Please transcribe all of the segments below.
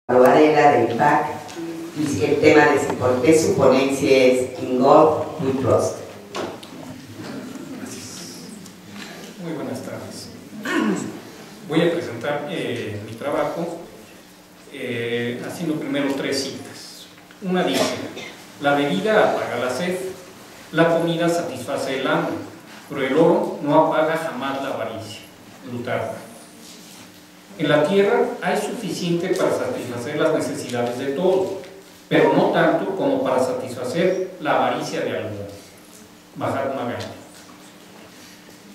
Varela de IPAC, y el tema de por qué su ponencia es In God We Trust. Muy buenas tardes. Voy a presentar mi trabajo haciendo primero 3 citas. Una dice: la bebida apaga la sed, la comida satisface el hambre, pero el oro no apaga jamás la avaricia. Plutarco. En la tierra hay suficiente para satisfacer las necesidades de todos, pero no tanto como para satisfacer la avaricia de algunos. Mahatma Gandhi.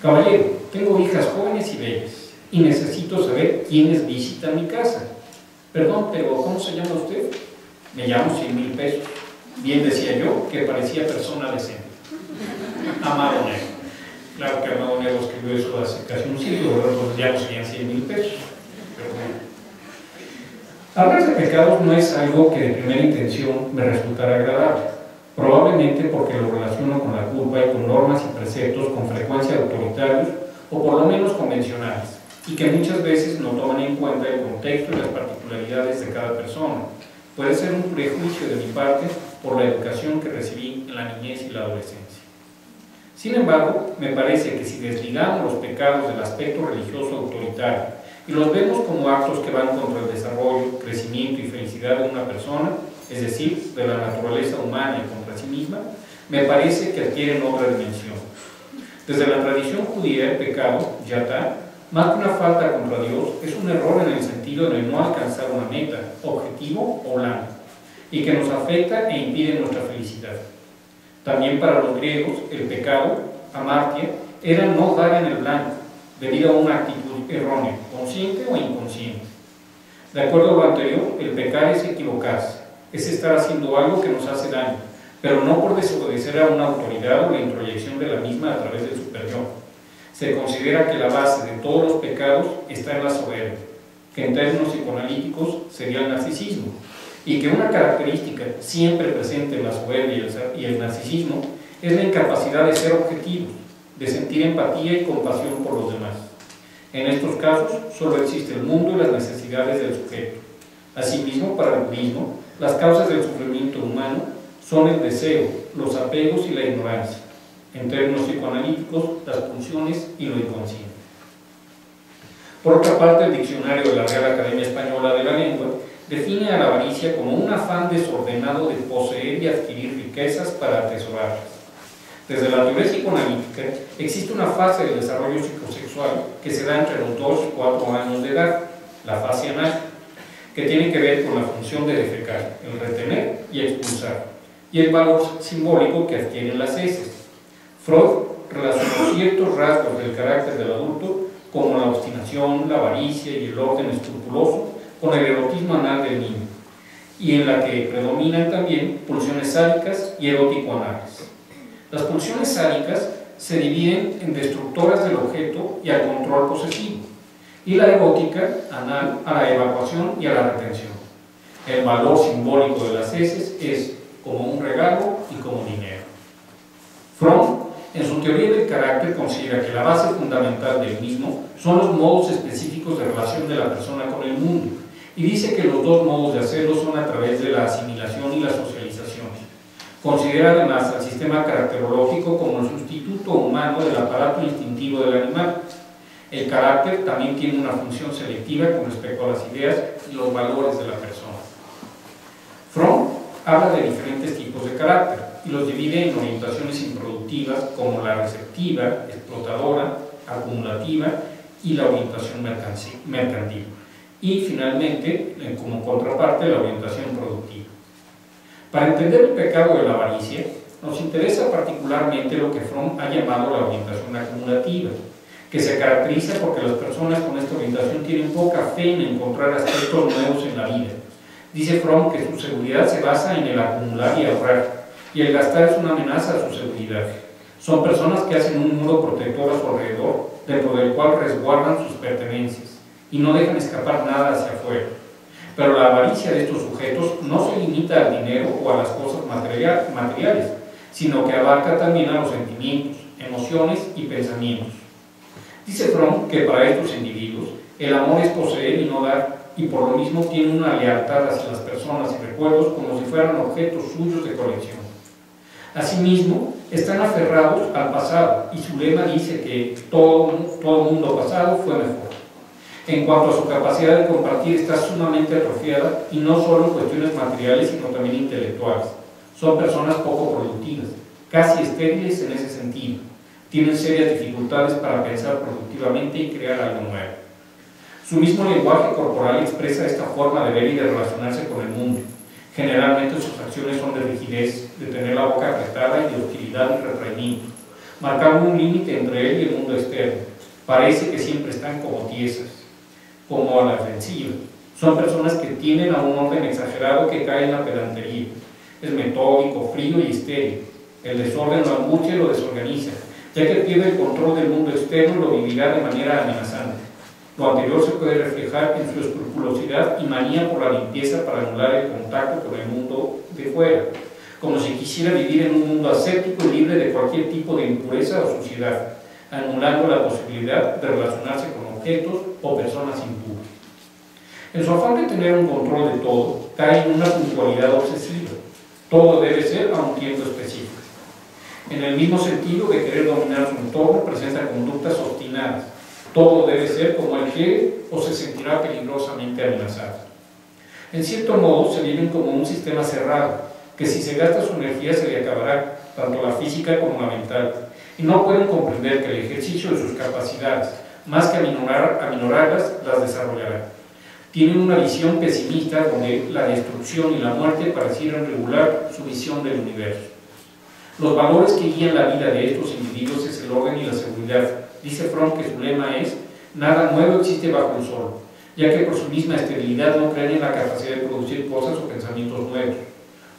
Caballero, tengo hijas jóvenes y bellas, y necesito saber quiénes visitan mi casa. Perdón, pero ¿cómo se llama usted? Me llamo 100,000 pesos. Bien decía yo que parecía persona decente. Amado Negro. Claro que Amado Negro escribió eso hace casi un siglo, pero pues ya no serían 100,000 pesos. Pero bueno. Hablar de pecados no es algo que de primera intención me resultara agradable, probablemente porque lo relaciono con la culpa y con normas y preceptos con frecuencia autoritarios o por lo menos convencionales, y que muchas veces no toman en cuenta el contexto y las particularidades de cada persona. Puede ser un prejuicio de mi parte por la educación que recibí en la niñez y la adolescencia. Sin embargo, me parece que si desligamos los pecados del aspecto religioso autoritario y los vemos como actos que van contra el desarrollo, crecimiento y felicidad de una persona, es decir, de la naturaleza humana y contra sí misma, me parece que adquieren otra dimensión. Desde la tradición judía, el pecado, yatá, más que una falta contra Dios, es un error en el sentido de no alcanzar una meta, objetivo o blanco, y que nos afecta e impide nuestra felicidad. También para los griegos, el pecado, amartia, era no dar en el blanco, debido a una actitud errónea, consciente o inconsciente. De acuerdo a lo anterior, el pecar es equivocarse, es estar haciendo algo que nos hace daño, pero no por desobedecer a una autoridad o la introyección de la misma a través del superior. Se considera que la base de todos los pecados está en la soberbia, que en términos psicoanalíticos sería el narcisismo, y que una característica siempre presente en la soberbia y el narcisismo es la incapacidad de ser objetivos, de sentir empatía y compasión por los demás. En estos casos, solo existe el mundo y las necesidades del sujeto. Asimismo, para el budismo, las causas del sufrimiento humano son el deseo, los apegos y la ignorancia. En términos psicoanalíticos, las pulsiones y lo inconsciente. Por otra parte, el diccionario de la Real Academia Española de la Lengua define a la avaricia como un afán desordenado de poseer y adquirir riquezas para atesorarlas. Desde la teoría psicoanalítica existe una fase del desarrollo psicosexual que se da entre los 2 y 4 años de edad, la fase anal, que tiene que ver con la función de defecar, el retener y expulsar, y el valor simbólico que adquieren las heces. Freud relacionó ciertos rasgos del carácter del adulto, como la obstinación, la avaricia y el orden escrupuloso, con el erotismo anal del niño, y en la que predominan también pulsiones sádicas y erótico-anales. Las pulsiones sádicas se dividen en destructoras del objeto y al control posesivo, y la erótica, anal, a la evacuación y a la retención. El valor simbólico de las heces es como un regalo y como dinero. Fromm, en su teoría del carácter, considera que la base fundamental del mismo son los modos específicos de relación de la persona con el mundo, y dice que los 2 modos de hacerlo son a través de la asimilación y la socialización. Considera además al sistema caracterológico como el sustituto humano del aparato instintivo del animal. El carácter también tiene una función selectiva con respecto a las ideas y los valores de la persona. Fromm habla de diferentes tipos de carácter y los divide en orientaciones improductivas como la receptiva, explotadora, acumulativa y la orientación mercantil. Y finalmente, como contraparte, la orientación productiva. Para entender el pecado de la avaricia, nos interesa particularmente lo que Fromm ha llamado la orientación acumulativa, que se caracteriza porque las personas con esta orientación tienen poca fe en encontrar aspectos nuevos en la vida. Dice Fromm que su seguridad se basa en el acumular y ahorrar, y el gastar es una amenaza a su seguridad. Son personas que hacen un muro protector a su alrededor, dentro del cual resguardan sus pertenencias, y no dejan escapar nada hacia afuera. Pero la avaricia de estos sujetos no se limita al dinero o a las cosas materiales, sino que abarca también a los sentimientos, emociones y pensamientos. Dice Fromm que para estos individuos el amor es poseer y no dar, y por lo mismo tiene una lealtad hacia las personas y recuerdos como si fueran objetos suyos de colección. Asimismo, están aferrados al pasado y su lema dice que todo mundo pasado fue mejor. En cuanto a su capacidad de compartir, está sumamente atrofiada y no solo en cuestiones materiales sino también intelectuales. Son personas poco productivas, casi estériles en ese sentido. Tienen serias dificultades para pensar productivamente y crear algo nuevo. Su mismo lenguaje corporal expresa esta forma de ver y de relacionarse con el mundo. Generalmente sus acciones son de rigidez, de tener la boca apretada y de hostilidad y retraimiento, marcando un límite entre él y el mundo externo. Parece que siempre están como tiesas, como a la defensiva. Son personas que tienen a un orden exagerado que cae en la pedantería. Es metódico, frío y estéril. El desorden lo angustia y lo desorganiza, ya que pierde el control del mundo externo y lo vivirá de manera amenazante. Lo anterior se puede reflejar en su escrupulosidad y manía por la limpieza para anular el contacto con el mundo de fuera, como si quisiera vivir en un mundo aséptico y libre de cualquier tipo de impureza o suciedad, anulando la posibilidad de relacionarse con objetos o personas impuras. En su afán de tener un control de todo, cae en una puntualidad obsesiva. Todo debe ser a un tiempo específico. En el mismo sentido de querer dominar su entorno, presenta conductas obstinadas. Todo debe ser como él quiere o se sentirá peligrosamente amenazado. En cierto modo, se viven como un sistema cerrado, que si se gasta su energía se le acabará, tanto la física como la mental, y no pueden comprender que el ejercicio de sus capacidades, más que aminorarlas, las desarrollará. Tienen una visión pesimista donde la destrucción y la muerte parecieran regular su visión del universo. Los valores que guían la vida de estos individuos es el orden y la seguridad. Dice Fromm que su lema es: nada nuevo existe bajo el sol, ya que por su misma esterilidad no creen en la capacidad de producir cosas o pensamientos nuevos.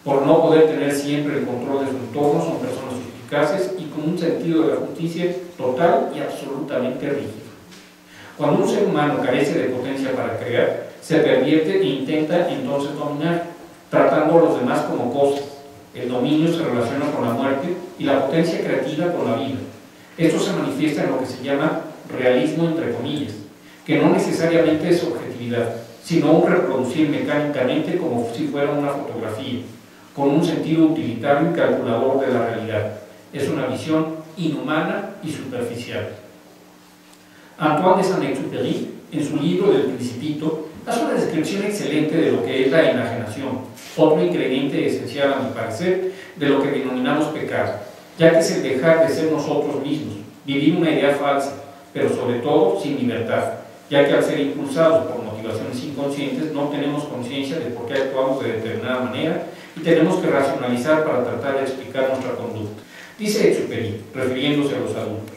Por no poder tener siempre el control de su entorno, son personas suspicaces y con un sentido de la justicia total y absolutamente rígido. Cuando un ser humano carece de potencia para crear, se pervierte e intenta entonces dominar, tratando a los demás como cosas. El dominio se relaciona con la muerte y la potencia creativa con la vida. Esto se manifiesta en lo que se llama realismo entre comillas, que no necesariamente es objetividad, sino un reproducir mecánicamente como si fuera una fotografía, con un sentido utilitario y calculador de la realidad. Es una visión inhumana y superficial. Antoine de Saint-Exupéry, en su libro del Principito, hace una descripción excelente de lo que es la enajenación, otro ingrediente esencial, a mi parecer, de lo que denominamos pecado, ya que es el dejar de ser nosotros mismos, vivir una idea falsa, pero sobre todo sin libertad, ya que al ser impulsados por motivaciones inconscientes no tenemos conciencia de por qué actuamos de determinada manera y tenemos que racionalizar para tratar de explicar nuestra conducta. Dice Exupéry, refiriéndose a los adultos: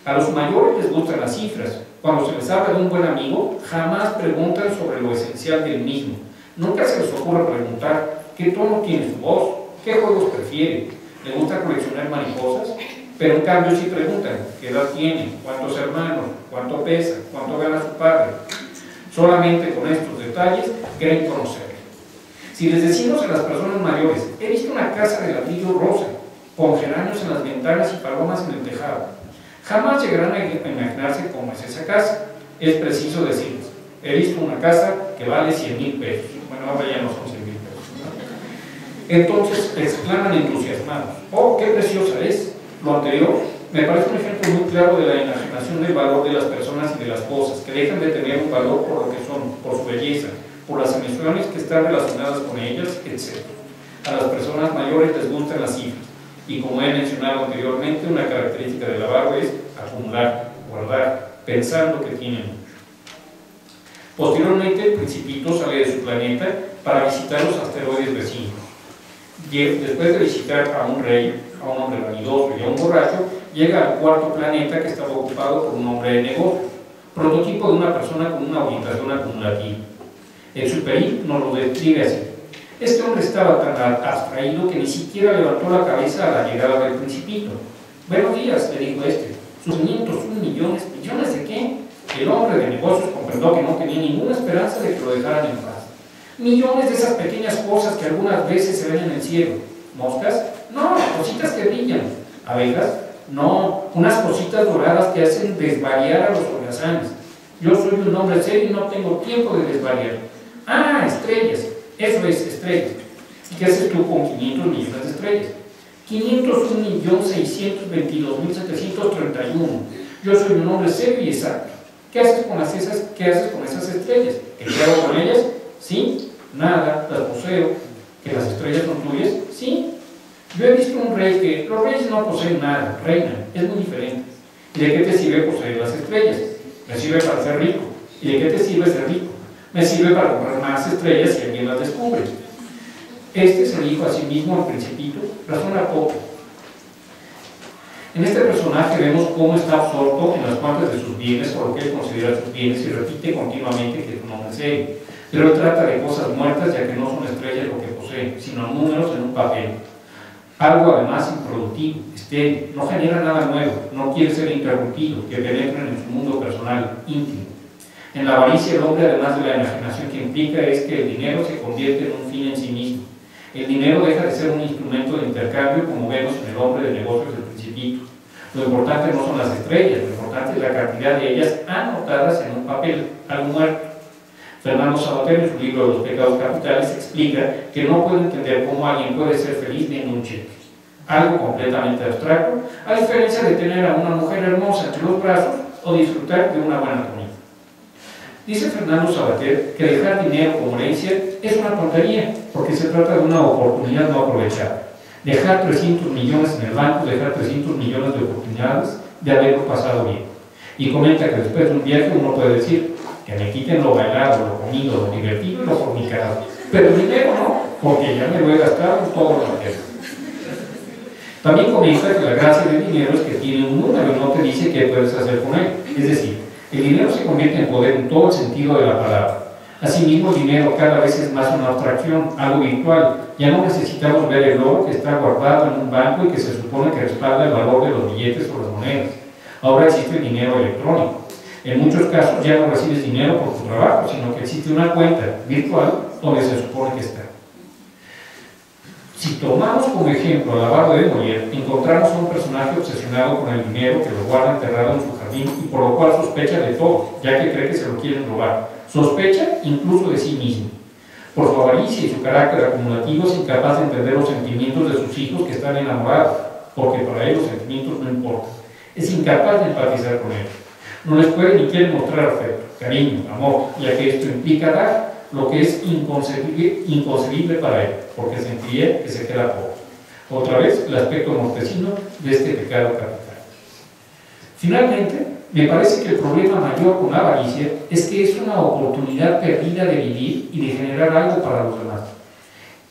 a los mayores les gustan las cifras. Cuando se les habla de un buen amigo, jamás preguntan sobre lo esencial del mismo. Nunca se les ocurre preguntar qué tono tiene su voz, qué juegos prefiere, le gusta coleccionar mariposas, pero en cambio sí preguntan qué edad tiene, cuántos hermanos, cuánto pesa, cuánto gana su padre. Solamente con estos detalles creen conocerle. Si les decimos a las personas mayores: he visto una casa de ladrillo rosa, con geranios en las ventanas y palomas en el tejado, jamás llegarán a imaginarse cómo es esa casa. Es preciso decirles: he visto una casa que vale 100,000 pesos. Bueno, ahora ya no son 100,000 pesos, ¿no? Entonces exclaman entusiasmados: ¡oh, qué preciosa es! Lo anterior me parece un ejemplo muy claro de la enajenación del valor de las personas y de las cosas, que dejan de tener un valor por lo que son, por su belleza, por las emociones que están relacionadas con ellas, etc. A las personas mayores les gustan las cifras, y como he mencionado anteriormente, una característica del avaro es acumular, guardar, pensando que tiene mucho. Posteriormente, el Principito sale de su planeta para visitar los asteroides vecinos. Después de visitar a un rey, a un hombre vanidoso y a un borracho, llega al cuarto planeta, que estaba ocupado por un hombre de negocios, prototipo de una persona con una orientación acumulativa. Exupéry nos lo describe así: este hombre estaba tan abstraído que ni siquiera levantó la cabeza a la llegada del Principito. Buenos días, le dijo este. Sus 501 millones, ¿millones de qué? El hombre de negocios comprendió que no tenía ninguna esperanza de que lo dejaran en paz. Millones de esas pequeñas cosas que algunas veces se ven en el cielo. ¿Moscas? No, cositas que brillan. ¿Abejas? No, unas cositas doradas que hacen desvariar a los holgazanes. Yo soy un hombre serio y no tengo tiempo de desvariar. Ah, estrellas. Eso es, estrellas. ¿Y qué haces tú con 500 millones de estrellas? 501.622.731. Yo soy un hombre serio y exacto. ¿Qué haces con esas estrellas? ¿Qué hago con ellas? Sí, nada, las poseo. ¿Que las estrellas son tuyas? Sí. Yo he visto un rey que los reyes no poseen nada, reinan, es muy diferente. ¿Y de qué te sirve poseer las estrellas? Me sirve para ser rico. ¿Y de qué te sirve ser rico? Me sirve para comprar más estrellas si alguien las descubre. Este se dijo a sí mismo al Principito, razona poco. En este personaje vemos cómo está absorto en las cuentas de sus bienes, o lo que él considera sus bienes, y repite continuamente que es un hombre serio. Pero él trata de cosas muertas, ya que no son estrellas lo que posee, sino números en un papel. Algo además improductivo, estéril, no genera nada nuevo, no quiere ser interrumpido, que penetren en su mundo personal, íntimo. En la avaricia, el hombre, además de la enajenación que implica, es que el dinero se convierte en un fin en sí mismo. El dinero deja de ser un instrumento de intercambio, como vemos en el hombre de negocios del Principito. Lo importante no son las estrellas, lo importante es la cantidad de ellas anotadas en un papel, algo muerto. Fernando Savater, en su libro de los pecados capitales, explica que no puede entender cómo alguien puede ser feliz viendo un cheque, algo completamente abstracto, a diferencia de tener a una mujer hermosa entre los brazos o disfrutar de una buena comida. Dice Fernando Savater que dejar dinero como herencia es una tontería, porque se trata de una oportunidad no aprovechada. Dejar 300 millones en el banco, dejar 300 millones de oportunidades de haberlo pasado bien. Y comenta que después de un viaje uno puede decir que me quiten lo bailado, lo comido, lo divertido y lo fornicado. Pero el dinero no, porque ya me lo he gastado en todo lo que. También comenta que la gracia del dinero es que tiene un número y no te dice qué puedes hacer con él. Es decir, el dinero se convierte en poder en todo el sentido de la palabra. Asimismo, el dinero cada vez es más una abstracción, algo virtual. Ya no necesitamos ver el oro que está guardado en un banco y que se supone que respalda el valor de los billetes o las monedas. Ahora existe el dinero electrónico. En muchos casos ya no recibes dinero por tu trabajo, sino que existe una cuenta virtual donde se supone que está. Si tomamos como ejemplo a la Barda de Molière, encontramos a un personaje obsesionado con el dinero que lo guarda enterrado en su jardín y por lo cual sospecha de todo, ya que cree que se lo quieren robar. Sospecha incluso de sí mismo. Por su avaricia y su carácter acumulativo es incapaz de entender los sentimientos de sus hijos que están enamorados, porque para él los sentimientos no importan. Es incapaz de empatizar con ellos. No les puede ni quiere mostrar afecto, cariño, amor, ya que esto implica dar lo que es inconcebible para él, porque sentiría que se queda pobre. Otra vez, el aspecto mortecino de este pecado capital. Finalmente, me parece que el problema mayor con la avaricia es que es una oportunidad perdida de vivir y de generar algo para los demás.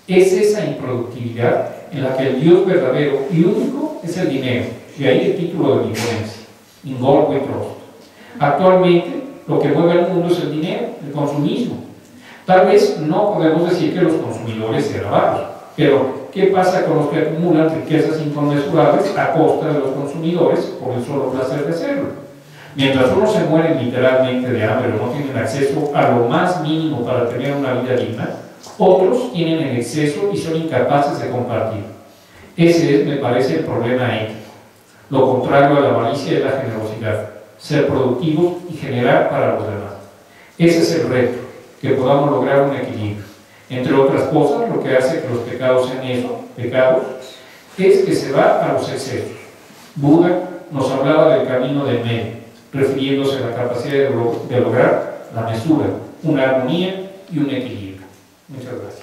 Es esa improductividad en la que el Dios verdadero y único es el dinero, y ahí el título de mi ponencia, In God We Trust. Actualmente, lo que mueve al mundo es el dinero, el consumismo. Tal vez no podemos decir que los consumidores sean avaros, pero ¿qué pasa con los que acumulan riquezas inconmensurables a costa de los consumidores por el solo placer de hacerlo? Mientras unos se mueren literalmente de hambre o no tienen acceso a lo más mínimo para tener una vida digna, otros tienen en exceso y son incapaces de compartir. Ese es, me parece, el problema ético. Lo contrario a la avaricia es la generosidad, ser productivos y generar para los demás. Ese es el reto, que podamos lograr un equilibrio. Entre otras cosas, lo que hace que los pecados sean eso, pecados, es que se va a los excesos. Buda nos hablaba del camino del medio, refiriéndose a la capacidad de lograr la mesura, una armonía y un equilibrio. Muchas gracias.